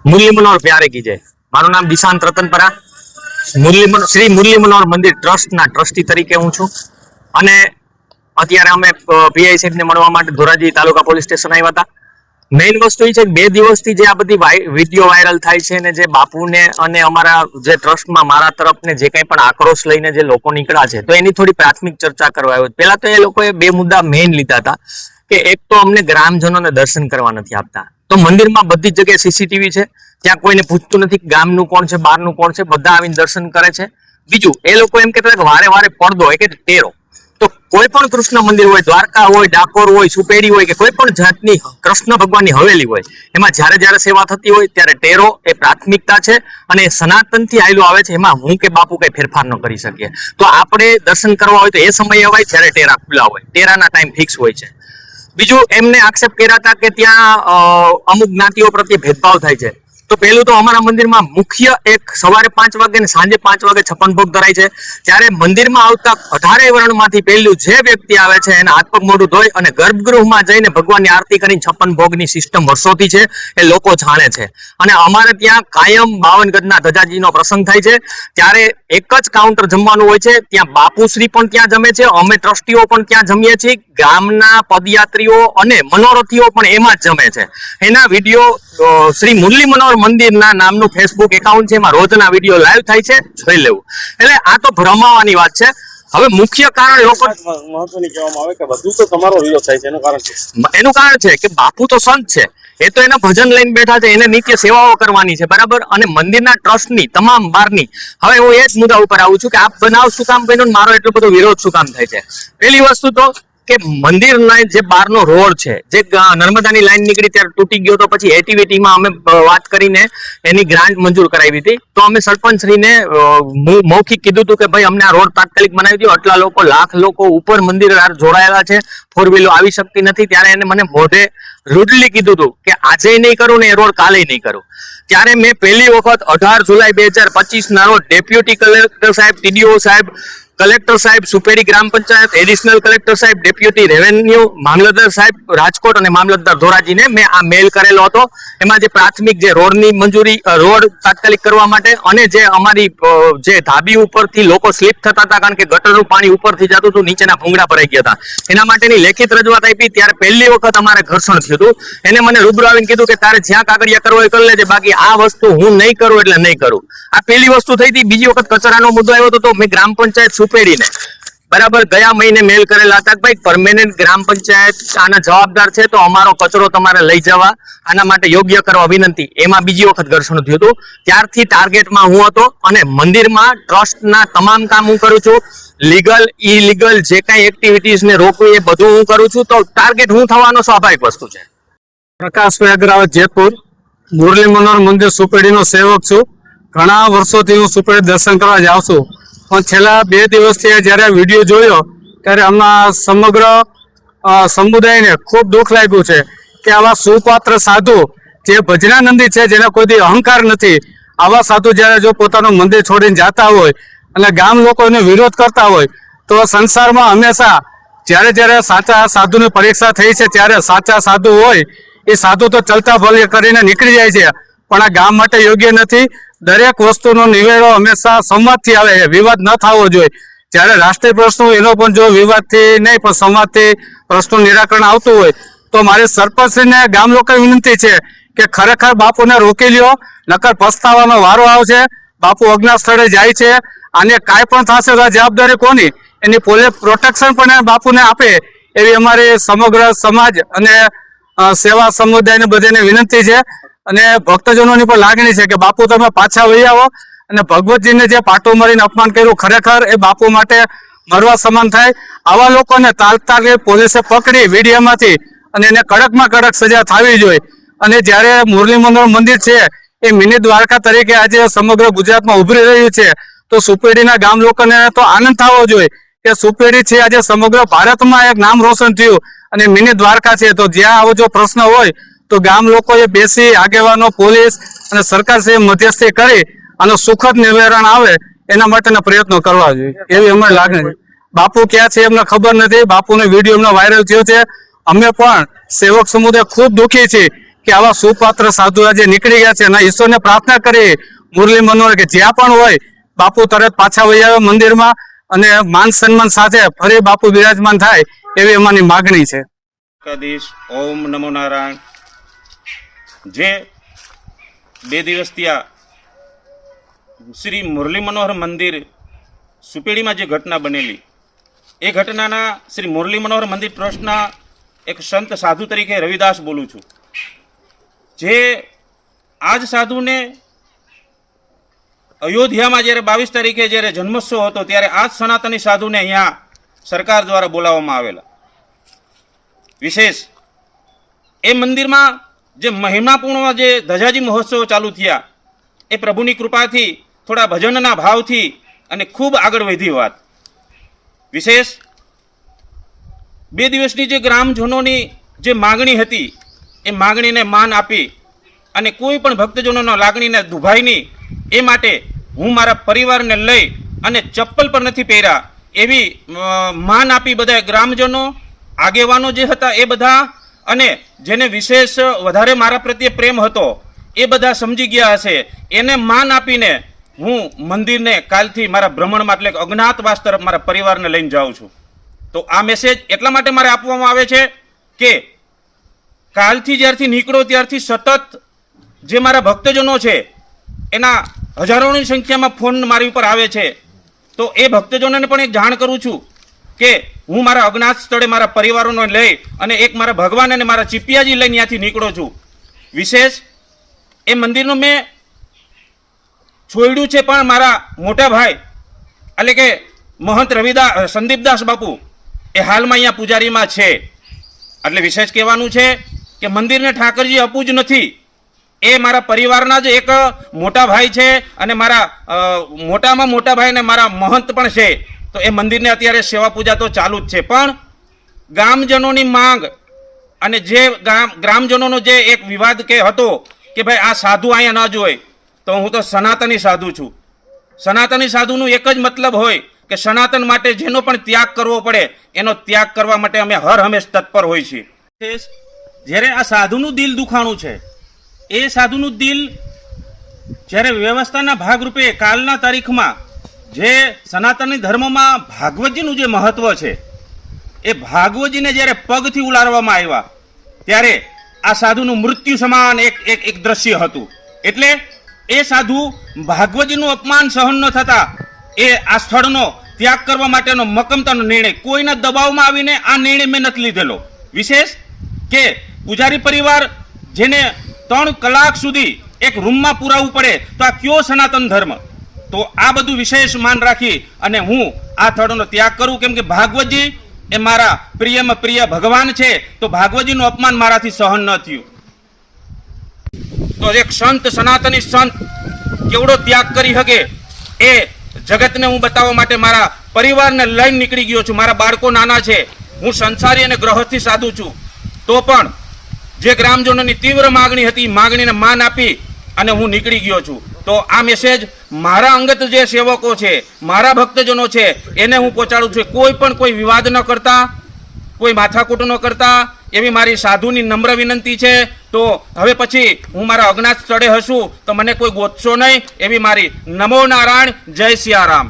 मुरली मनोहर प्यारे की जय। मारू नाम दिशांत रतनपरा। श्री मुरली मनोहर मंदिर ट्रस्ट ना ट्रस्टी तरीके हूँ छूं અને અત્યારે અમે પીઆઈ સાહેબ ને મળવા માટે ધોરાજી તાલુકા પોલીસ સ્ટેશન આવ્યા હતા। મેઇન વસ્તુ એ છે કે 2 દિવસથી જે આ બધી વિડીયો વાયરલ થાય છે ને જે બાપુને અને અમારા જે ટ્રસ્ટમાં મારા તરફને જે કંઈ પણ આક્રોશ લઈને જે લોકો નીકળ્યા છે તો એની થોડી પ્રાથમિક ચર્ચા કરવા આવ્યો। પહેલા તો એ લોકોએ 2 મુદ્દા મેઇન લીધા હતા કે એક તો અમને ગ્રામજનોને દર્શન કરવા નથી આપતા, તો મંદિરમાં બધી જગ્યાએ સીસીટીવી છે, ત્યાં કોઈને પૂછતું નથી ગામનું કોણ છે બહારનું કોણ છે, બધા આવીને દર્શન કરે છે। બીજું એ લોકો એમ કહેતા કે વારે વારે પડદો હોય કે ટેરો, તો કોઈ પણ કૃષ્ણ મંદિર હોય, દ્વારકા હોય, ડાકોર હોય, સુપેડી હોય કે કોઈ પણ જાતની કૃષ્ણ ભગવાનની હવેલી હોય એમાં જ્યારે જ્યારે સેવા થતી હોય ત્યારે ટેરો એ પ્રાથમિકતા છે અને સનાતનથી આયેલું આવે છે, એમાં હું કે બાપુ કઈ ફેરફાર ન કરી શકીએ। તો આપણે દર્શન કરવા હોય તો એ સમયે અવાય જ્યારે ટેરા ખુલ્લા હોય, ટેરાના ટાઈમ ફિક્સ હોય છે। બીજું એમને આક્ષેપ કર્યા હતા કે ત્યાં અમુક જ્ઞાતિઓ પ્રત્યે ભેદભાવ થાય છે। તો પહેલું તો અમારા મંદિરમાં મુખ્ય એક સવારે 5 વાગે ને સાંજે 5 વાગે 56 ભોગ ધરાય છે, ત્યારે મંદિરમાં આવતા 18 વર્ણમાંથી પહેલું જે વ્યક્તિ આવે છે એને હાથ પગ મોઢું ધોઈ અને ગર્ભગૃહમાં જઈને ભગવાનની આરતી કરીને 56 ભોગની સિસ્ટમ વર્ષોથી છે, એ લોકો જાણે છે। અને અમારે ત્યાં કાયમ 52 ગજના ધજાજીનો પ્રસંગ થાય છે, ત્યારે એક જ કાઉન્ટર જમવાનું હોય છે, ત્યાં બાપુશ્રી પણ ત્યાં જમે છે, અમે ટ્રસ્ટીઓ પણ ત્યાં જમીએ છીએ, ગામના પદયાત્રીઓ અને મનોરથીઓ પણ એમાં જ જમે છે। એના વિડીયો શ્રી મુરલી મનોહર મંદિરના નામનું ફેસબુક એકાઉન્ટ છે, એમાં રોજના વિડીયો લાઈવ થાય છે, જોઈ લેવું। એટલે આ તો ભ્રમાવાની વાત છે। હવે મુખ્ય કારણ લોકો મહત્વની કહેવામાં આવે કે બધું તો તમારો વિરોધ થાય છે, એનું કારણ છે કે બાપુ તો સંત છે, એ તો એના ભજન લઈને બેઠા છે, એને નિત્ય સેવાઓ કરવાની છે, બરાબર। અને મંદિરના ટ્રસ્ટની તમામ બારની હવે હું એ જ મુદ્દા ઉપર આવું છું કે આ બનાવ શું કામ બન્યો, મારો એટલો બધો વિરોધ શું કામ થાય છે। પહેલી વસ્તુ તો કે મંદિરના જે બહારનો રોડ છે, જે નર્મદાની લાઈન નીકળી ત્યારે તૂટી ગયો, તો પછી એટીવીટીમાં અમે વાત કરીને એની ગ્રાન્ટ મંજૂર કરાવી હતી। તો અમે સરપંચશ્રીને મૌખિક કીધું હતું કે ભાઈ અમને આ રોડ તાત્કાલિક બનાવી દો, આટલા લોકો લાખ લોકો ઉપર મંદિર જોડાયેલા છે, 4 વ્હીલો આવી શકતી નથી। ત્યારે એને મને મોઢે રૂડલી કીધું હતું કે આજે નહીં કરું ને એ રોડ કાલે નહીં કરું। ત્યારે મેં પહેલી વખત 18 જુલાઈ 2025 ના રોજ ડેપ્યુટી કલેક્ટર સાહેબ, ટીડીઓ સાહેબ, કલેક્ટર સાહેબ, સુપેરી ગ્રામ પંચાયત, એડિશનલ કલેક્ટર સાહેબ, ડેપ્યુટી રેવન્યુ, મામલતદાર સાહેબ રાજકોટ અને મામલતદાર ધોરાજીને મેં આ મેલ કરેલો હતો। એમાં જે પ્રાથમિક જે રોડની મંજૂરી, રોડ તાત્કાલિક કરવા માટે અને જે અમારી જે ધાબી ઉપરથી લોકો સ્લીપ થતા હતા કારણ કે ગટરનું પાણી ઉપરથી જતું હતું, નીચેના ભૂંગળા ભરાઈ ગયા હતા, એના માટેની લેખિત રજૂઆત આપી। ત્યારે પહેલી વખત અમારે ઘર્ષણ થયું હતું, એને મને રૂબરૂ આવીને કીધું કે તારે જ્યાં કાગળિયા કરવો એ કરી લેજે, બાકી આ વસ્તુ હું નહીં કરું એટલે નહીં કરું। આ પહેલી વસ્તુ થઈ હતી। બીજી વખત કચરાનો મુદ્દો આવ્યો હતો, તો મેં ગ્રામ પંચાયત સુપેડીને બરાબર ગયા મહિને મેલ કરેલા હતા કે ભાઈ પરમેનન્ટ ગ્રામ પંચાયત આના જવાબદાર છે, તો અમારો કચરો તમારે લઈ જવા, આના માટે યોગ્ય કરવા વિનંતી। એમાં બીજી વખત ઘર્ષણ થયું હતું। ત્યારથી ટાર્ગેટમાં હું હતો અને મંદિરમાં ટ્રસ્ટના તમામ કામ હું કરું છું, લીગલ ઇલીગલ જે કાંઈ એક્ટિવિટીઝ ને રોકવી એ બધું હું કરું છું, તો ટાર્ગેટ હું થવાનો સ્વાભાવિક વસ્તુ છે। પ્રકાશ મેઘરાવત, જયપુર, મુરલી મનોહર મંદિર સુપેડીનો સેવક છું। ઘણા વર્ષોથી હું સુપેડી દર્શન કરવા જાઉં છું, પણ છેલ્લા 2 દિવસથી જ્યારે વિડીયો જોયો ત્યારે આમાં સમગ્ર સમુદાયને ખૂબ દુઃખ લાગ્યું છે કે આવા સુપાત્ર સાધુ જે ભજનાનંદી છે, જેને કોઈ અહંકાર નથી, આવા સાધુ જ્યારે જો પોતાનું મંદિર છોડીને જતા હોય અને ગામ લોકો એનો વિરોધ કરતા હોય, તો સંસારમાં હંમેશા જ્યારે જ્યારે સાચા સાધુની પરીક્ષા થઈ છે ત્યારે સાચા સાધુ હોય એ સાધુ તો ચલતા ભલે કરીને નીકળી જાય છે, પણ આ ગામ માટે યોગ્ય નથી। દરેક વસ્તુનો નિવેડો હંમેશા સંવાદથી આવે છે, વિવાદ ન થવો જોઈએ। જ્યારે રાષ્ટ્રીય પ્રશ્નો એનો પણ જો વિવાદથી નહીં પણ સંવાદથી પ્રશ્નનું નિરાકરણ આવતું હોય, તો મારી સરપંચશ્રીને ગામ લોકોને વિનંતી છે કે ખરેખર બાપુને રોકી લ્યો, નકર પસ્તાવાનો વારો આવશે। બાપુ અજ્ઞા સ્થળે જાય છે, આને કાંઈ પણ થશે તો જવાબદારી કોની? એની પોલીસ પ્રોટેક્શન પણ બાપુને આપે એવી અમારી સમગ્ર સમાજ અને સેવા સમુદાયને બધાને વિનંતી છે। અને ભક્તજનોની પણ લાગણી છે કે બાપુ તમે પાછા વહી આવો અને ભગવતજીને જે પાટું મારીને અપમાન કર્યું, ખરેખર એ બાપુ માટે મરવા સમાન થાય। આવા લોકોને તાત્કાલિક પોલીસે પકડી વીડિયોમાંથી અને એને કડકમાં કડક સજા થવી જોઈએ। અને જ્યારે મુરલી મનોહર મંદિર છે એ મિની દ્વારકા તરીકે આજે સમગ્ર ગુજરાતમાં ઉભરી રહ્યું છે, તો સુપેડીના ગામ લોકોને તો આનંદ થવો જોઈએ કે સુપેડી છે આજે સમગ્ર ભારતમાં એક નામ રોશન થયું અને મિની દ્વારકા છે। તો જ્યાં આવો જો પ્રશ્ન હોય તો ગામ લોકોએ બેસી આગેવાનો, પોલીસ અને સરકાર સાથે મધ્યસ્થી કરી અને સુખદ નિવારણ આવે એના માટેના પ્રયત્નો કરવા જોઈએ એવી અમારી લાગણી છે। બાપુ ક્યાં છે એમને ખબર નથી, બાપુનો વિડીયો એમનો વાયરલ થયો છે। અમે પણ સેવક સમુદાય ખૂબ દુઃખી છીએ કે આવા સુપાત્ર સાધુ આજે નીકળી ગયા છે અને ઈશ્વરને પ્રાર્થના કરી મુરલી મનોહર કે જ્યાં પણ હોય બાપુ તરત પાછા વહી આવે મંદિરમાં અને માન સન્માન સાથે ફરી બાપુ બિરાજમાન થાય એવી અમારી માગણી છે. દ્વારકાધીશ. ઓમ નમો નારાયણ. જે 2 દિવસ ત્યાં શ્રી મુરલી મનોહર મંદિર સુપેડીમાં જે ઘટના બનેલી એ ઘટનાના શ્રી મુરલી મનોહર મંદિર ટ્રસ્ટના એક સંત સાધુ તરીકે રવિદાસ બોલું છું. જે આજ સાધુને અયોધ્યામાં જ્યારે 22 તારીખે જ્યારે જન્મોત્સવ હતો ત્યારે આ જ સનાતની સાધુને અહીંયા સરકાર દ્વારા બોલાવવામાં આવેલા. વિશેષ એ મંદિરમાં જે મહિમાપૂર્ણ જે ધજાજી મહોત્સવ ચાલુ થયા એ પ્રભુની કૃપાથી થોડા ભજનના ભાવથી અને ખૂબ આગળ વધી વાત. વિશેષ 2 દિવસની જે ગ્રામજનોની જે માગણી હતી એ માગણીને માન આપી અને કોઈ પણ ભક્તજનોના લાગણીને દુભાઈ નહીં એ માટે હું મારા પરિવારને લઈ અને ચપ્પલ પર નથી પહેર્યા એવી માન આપી બધા ગ્રામજનો આગેવાનો જે હતા એ બધા અને જેને વિશેષ વધારે મારા પ્રત્યે પ્રેમ હતો એ બધા સમજી ગયા હશે એને માન આપીને હું મંદિરને કાલથી મારા ભ્રમણમાં એટલે કે અજ્ઞાતવાસ તરફ મારા પરિવારને લઈને જાઉં છું. તો આ મેસેજ એટલા માટે મારે આપવામાં આવે છે કે કાલથી જ્યારથી નીકળો ત્યારથી સતત જે મારા ભક્તજનો છે એના હજારોની સંખ્યામાં ફોન મારી ઉપર આવે છે. તો એ ભક્તજનોને પણ એક જાણ કરું છું કે હું મારા અજ્ઞાત સ્થળે મારા પરિવારોને લઈ અને એક મારા ભગવાન અને મારા ચીપિયાજી લઈને ત્યાંથી નીકળો છું. વિશેષ એ મંદિરનું મેં છોડ્યું છે પણ મારા મોટા ભાઈ એટલે કે મહંત સંદીપદાસ બાપુ એ હાલમાં અહીંયા પૂજારીમાં છે. એટલે વિશેષ કહેવાનું છે કે મંદિરને ઠાકરજી આપવું જ નથી, એ મારા પરિવારના જ એક મોટા ભાઈ છે અને મારા મોટામાં મોટા ભાઈ અને મારા મહંત પણ છે. તો એ મંદિરને અત્યારે સેવા પૂજા તો ચાલુ જ છે. પણ ગામજનોની માંગ અને જે ગ્રામજનોનો જે એક વિવાદ કે હતો કે ભાઈ આ સાધુ અહીંયા ન જોઈ, તો હું તો સનાતની સાધુ છું. સનાતની સાધુનું એક જ મતલબ હોય કે સનાતન માટે જેનો પણ ત્યાગ કરવો પડે એનો ત્યાગ કરવા માટે અમે હર હંમેશ તત્પર હોય છીએ. જ્યારે આ સાધુનું દિલ દુખાણું છે એ સાધુનું દિલ જ્યારે વ્યવસ્થાના ભાગરૂપે કાલના તારીખમાં જે સનાતની ધર્મમાં ભાગવતજીનું જે મહત્વ છે એ ભાગવતજીને જ્યારે પગથી ઉલારવામાં આવ્યા ત્યારે આ સાધુનું મૃત્યુ સમાન એક દ્રશ્ય હતું. એટલે એ સાધુ ભાગવતજીનું અપમાન સહન ન થતા એ આ સ્થળનો ત્યાગ કરવા માટેનો મક્કમતાનો નિર્ણય, કોઈના દબાવમાં આવીને આ નિર્ણય મેં નથી લીધેલો. વિશેષ કે પૂજારી પરિવાર જેને 3 કલાક સુધી એક રૂમમાં પુરાવવું પડે તો આ કયો સનાતન ધર્મ? તો આ બધું વિશેષ માન રાખી અને હું આ સ્થળનો ત્યાગ કરું, કેમ કે ભાગવતજી એ મારા પ્રિયમાં પ્રિય ભગવાન છે. તો ભાગવતજીનું અપમાન મારાથી સહન ન થયું. તો એક સંત સનાતની સંત કેવડો ત્યાગ કરી શકે એ જગતને હું બતાવવા માટે મારા પરિવારને લઈને નીકળી ગયો છું. મારા બાળકો નાના છે, હું સંસારી અને ગ્રહસ્થી સાધુ છું. તો પણ જે ગ્રામજનોની તીવ્ર માગણી હતી માગણીને માન આપી અને હું નીકળી ગયો છું. તો આ મેસેજ મારા અંગત જે સેવકો છે, મારા ભક્તજનો છે એને હું પહોંચાડું છું. કોઈ પણ કોઈ વિવાદ ન કરતા, કોઈ માથાકૂટ ન કરતા એવી મારી સાધુની નમ્ર વિનંતી છે. તો હવે પછી હું મારા અજ્ઞાત સ્થળે હશું તો મને કોઈ ગોતશો નહીં એવી મારી નમો નારાયણ. જય સિયારામ.